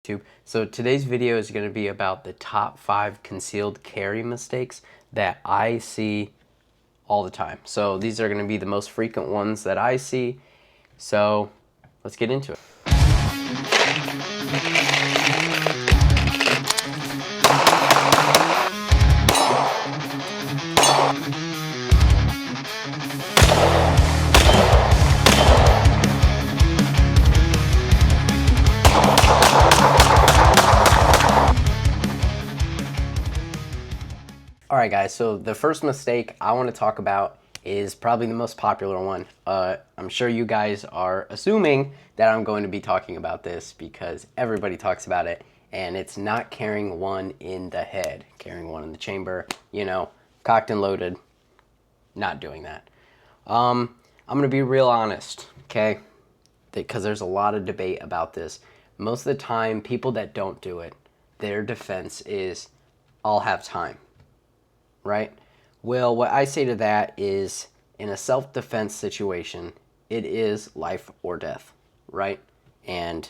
So today's video is going to be about the top 5 concealed carry mistakes that I see all the time. So these are going to be the most frequent ones that I see. So let's get into it. Alright guys, so the first mistake I want to talk about is probably the most popular one. I'm sure you guys are assuming that I'm going to be talking about this because everybody talks about it, and it's not carrying one in the head, carrying one in the chamber, you know, cocked and loaded, not doing that. I'm going to be real honest, okay, because there's a lot of debate about this. Most of the time, people that don't do it, their defense is, I'll have time. Right? Well, what I say to that is, in a self-defense situation, it is life or death, right? And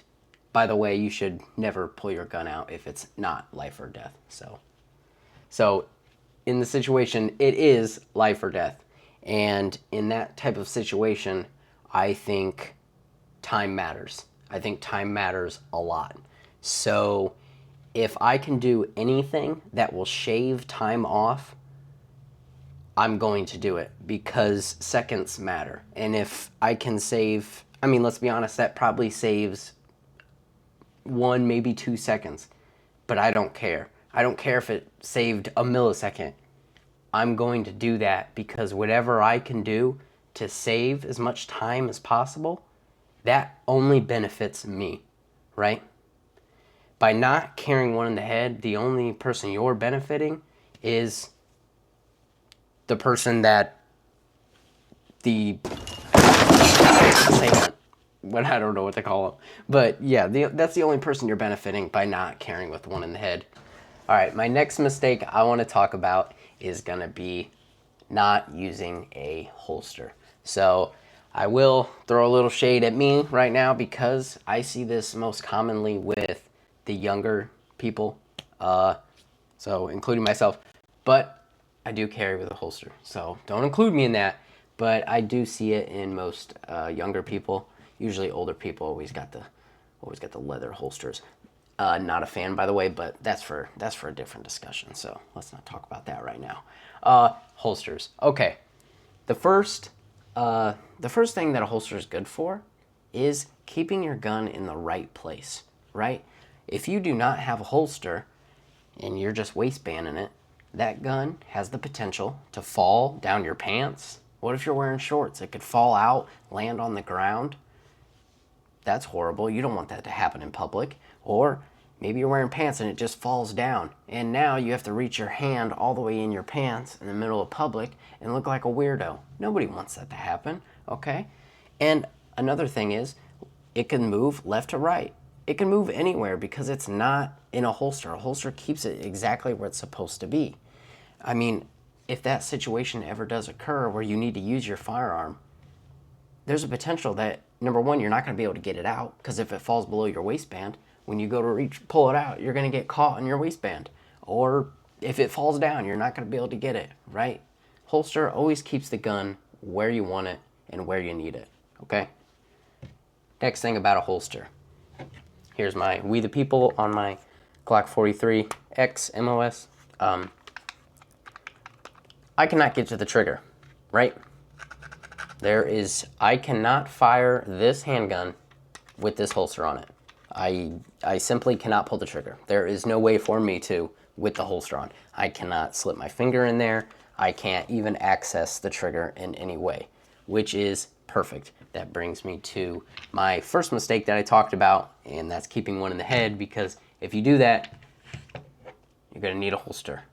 by the way, you should never pull your gun out if it's not life or death. So in the situation, it is life or death. And in that type of situation, I think time matters. I think time matters a lot. So if I can do anything that will shave time off, I'm going to do it because seconds matter. And if I can save, I mean, let's be honest, that probably saves 1, maybe 2 seconds, but I don't care. I don't care if it saved a millisecond. I'm going to do that because whatever I can do to save as much time as possible, that only benefits me, right? By not carrying one in the head, the only person you're benefiting is the person that what I don't know what to call them, but yeah, that's the only person you're benefiting by not carrying with one in the head. All right, my next mistake I want to talk about is gonna be not using a holster. So I will throw a little shade at me right now because I see this most commonly with the younger people, so including myself, but I do carry with a holster, so don't include me in that. But I do see it in most younger people. Usually older people always got the leather holsters. Not a fan, by the way, but that's for a different discussion. So let's not talk about that right now. Holsters. Okay, the first thing that a holster is good for is keeping your gun in the right place. Right? If you do not have a holster and you're just waistbanding it, that gun has the potential to fall down your pants. What if you're wearing shorts? It could fall out, land on the ground. That's horrible. You don't want that to happen in public. Or maybe you're wearing pants and it just falls down. And now you have to reach your hand all the way in your pants in the middle of public and look like a weirdo. Nobody wants that to happen, okay? And another thing is, it can move left to right. It can move anywhere because it's not in a holster. A holster keeps it exactly where it's supposed to be. I mean, if that situation ever does occur where you need to use your firearm, there's a potential that, number one, you're not going to be able to get it out because if it falls below your waistband, when you go to pull it out, you're going to get caught in your waistband. Or if it falls down, you're not going to be able to get it, right? Holster always keeps the gun where you want it and where you need it, okay? Next thing about a holster. Here's my We the People on my Glock 43 X MOS. I cannot get to the trigger, right? I cannot fire this handgun with this holster on it. I simply cannot pull the trigger. There is no way for me to with the holster on. I cannot slip my finger in there. I can't even access the trigger in any way, which is perfect. That brings me to my first mistake that I talked about, and that's keeping one in the head, because if you do that, you're gonna need a holster.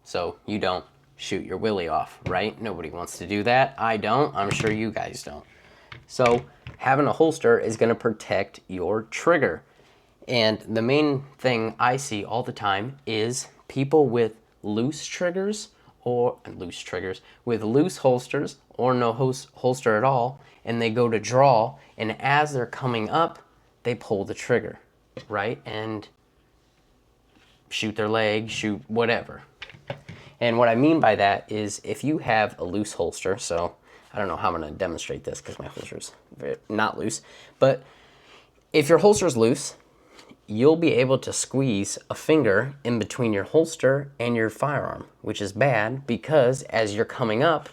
So you don't shoot your willy off, right? Nobody wants to do that. I don't. I'm sure you guys don't. So having a holster is gonna protect your trigger. And the main thing I see all the time is people with loose triggers with loose holsters or no holster at all, and they go to draw, and as they're coming up, they pull the trigger. right? And shoot their leg, shoot whatever. And what I mean by that is if you have a loose holster, so I don't know how I'm going to demonstrate this because my holster's not loose, but if your holster's loose, you'll be able to squeeze a finger in between your holster and your firearm, which is bad because as you're coming up,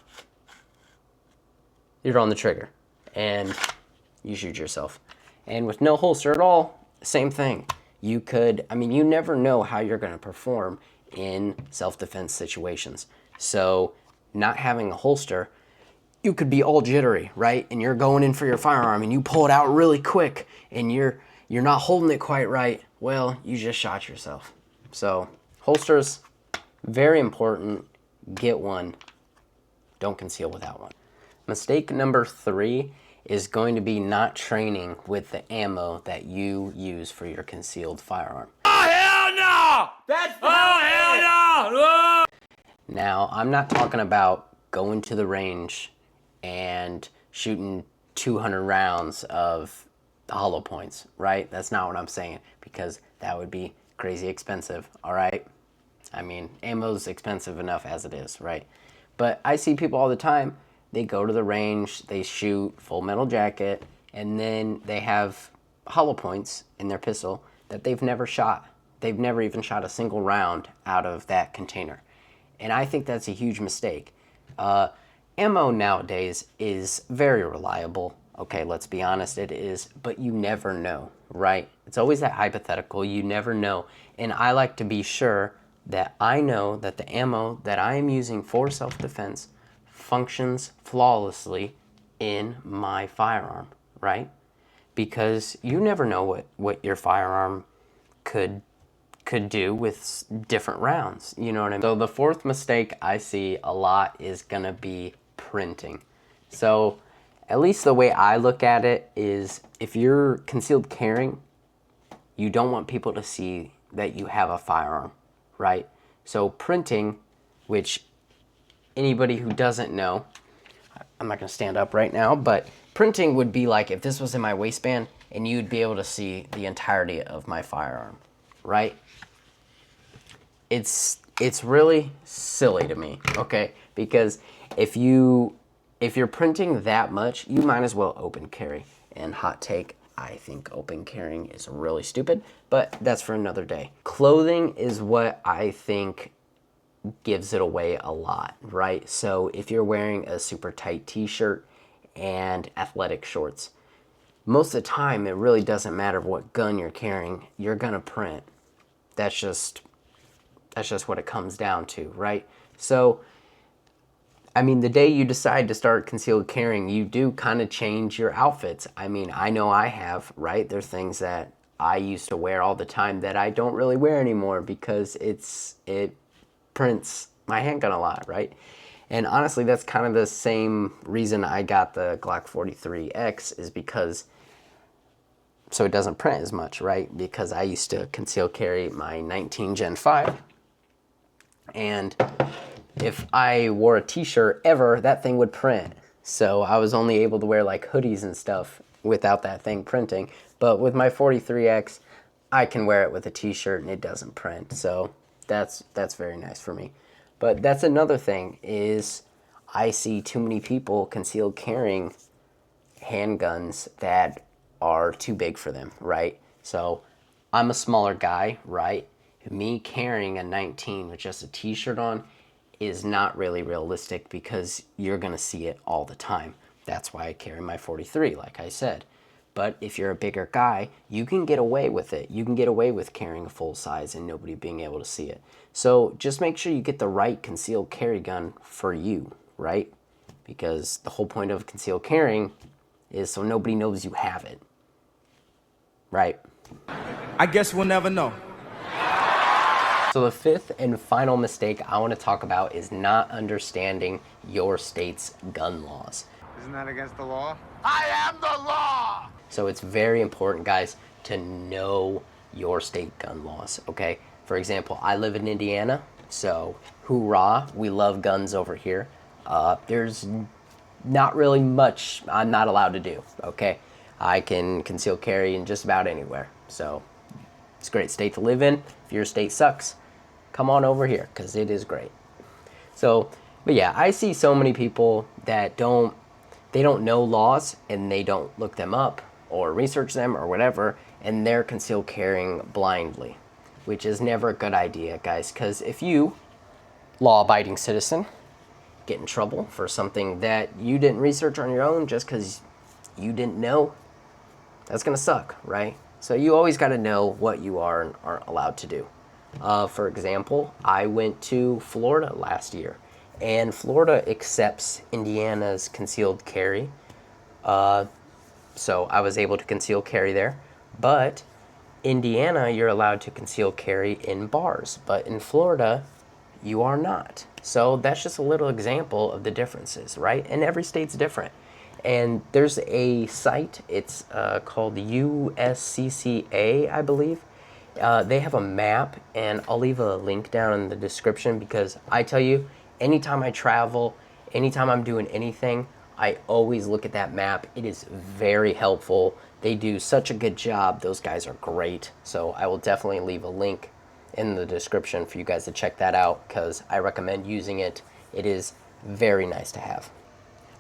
you're on the trigger and you shoot yourself. And with no holster at all, same thing. You could, I mean, you never know how you're going to perform in self-defense situations. So not having a holster, you could be all jittery, right? And you're going in for your firearm and you pull it out really quick and you're not holding it quite right. Well, you just shot yourself. So holsters, very important. Get one. Don't conceal without one. Mistake number 3 is going to be not training with the ammo that you use for your concealed firearm. Oh, hell no! Hell no! Now, I'm not talking about going to the range and shooting 200 rounds of hollow points, right? That's not what I'm saying, because that would be crazy expensive, all right? I mean, ammo's expensive enough as it is, right? But I see people all the time, they go to the range, they shoot Full Metal Jacket, and then they have hollow points in their pistol that they've never shot. They've never even shot a single round out of that container. And I think that's a huge mistake. Ammo nowadays is very reliable. Okay, let's be honest, it is, but you never know, right? It's always that hypothetical, you never know. And I like to be sure that I know that the ammo that I am using for self-defense functions flawlessly in my firearm, right? Because you never know what your firearm could do with different rounds, you know what I mean? So the 4th mistake I see a lot is gonna be printing. So at least the way I look at it is if you're concealed carrying, you don't want people to see that you have a firearm, right? So printing, which anybody who doesn't know, I'm not gonna stand up right now, but printing would be like if this was in my waistband and you'd be able to see the entirety of my firearm, right? It's really silly to me, okay? Because if you're printing that much, you might as well open carry. And hot take, I think open carrying is really stupid, but that's for another day. Clothing is what I think gives it away a lot, right? So if you're wearing a super tight t-shirt and athletic shorts, most of the time it really doesn't matter what gun you're carrying, you're gonna print. That's just what it comes down to, right? So I mean, the day you decide to start concealed carrying, you do kind of change your outfits. I mean, I know I have, right? There's things that I used to wear all the time that I don't really wear anymore because it prints my handgun a lot, right? And honestly, that's kind of the same reason I got the Glock 43X is because so it doesn't print as much, right? Because I used to conceal carry my 19 Gen 5 and if I wore a t-shirt ever, that thing would print. So I was only able to wear like hoodies and stuff without that thing printing. But with my 43X, I can wear it with a t-shirt and it doesn't print. So that's very nice for me. But that's another thing is I see too many people concealed carrying handguns that are too big for them, right? So I'm a smaller guy, right? Me carrying a 19 with just a t-shirt on is not really realistic because you're gonna see it all the time. That's why I carry my 43, like I said. But if you're a bigger guy, you can get away with it. You can get away with carrying a full size and nobody being able to see it. So just make sure you get the right concealed carry gun for you, right? Because the whole point of concealed carrying is so nobody knows you have it, right? I guess we'll never know. So the 5th and final mistake I want to talk about is not understanding your state's gun laws. Isn't that against the law? I am the law! So it's very important, guys, to know your state gun laws, okay? For example, I live in Indiana, so hoorah, we love guns over here. There's not really much I'm not allowed to do, okay? I can conceal carry in just about anywhere, so It's a great state to live in. If your state sucks, come on over here because it is great. So, but yeah, I see so many people that don't know laws and they don't look them up or research them or whatever, and they're concealed carrying blindly, which is never a good idea, guys, because if you, law-abiding citizen, get in trouble for something that you didn't research on your own just because you didn't know, that's going to suck, right? So you always got to know what you are and aren't allowed to do. For example, I went to Florida last year, and Florida accepts Indiana's concealed carry. So I was able to conceal carry there. But Indiana, you're allowed to conceal carry in bars, but in Florida, you are not. So that's just a little example of the differences, right? And every state's different. And there's a site, it's called USCCA, I believe. They have a map, and I'll leave a link down in the description because I tell you, anytime I travel, anytime I'm doing anything, I always look at that map. It is very helpful. They do such a good job. Those guys are great. So I will definitely leave a link in the description for you guys to check that out because I recommend using it. It is very nice to have.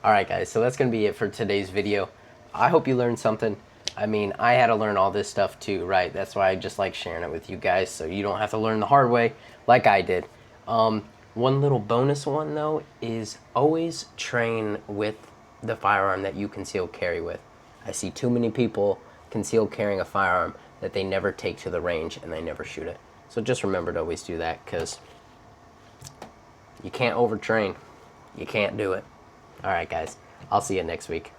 All right, guys, so that's going to be it for today's video. I hope you learned something. I mean, I had to learn all this stuff too, right? That's why I just like sharing it with you guys so you don't have to learn the hard way like I did. One little bonus one, though, is always train with the firearm that you conceal carry with. I see too many people conceal carrying a firearm that they never take to the range and they never shoot it. So just remember to always do that because you can't overtrain. You can't do it. All right, guys. I'll see you next week.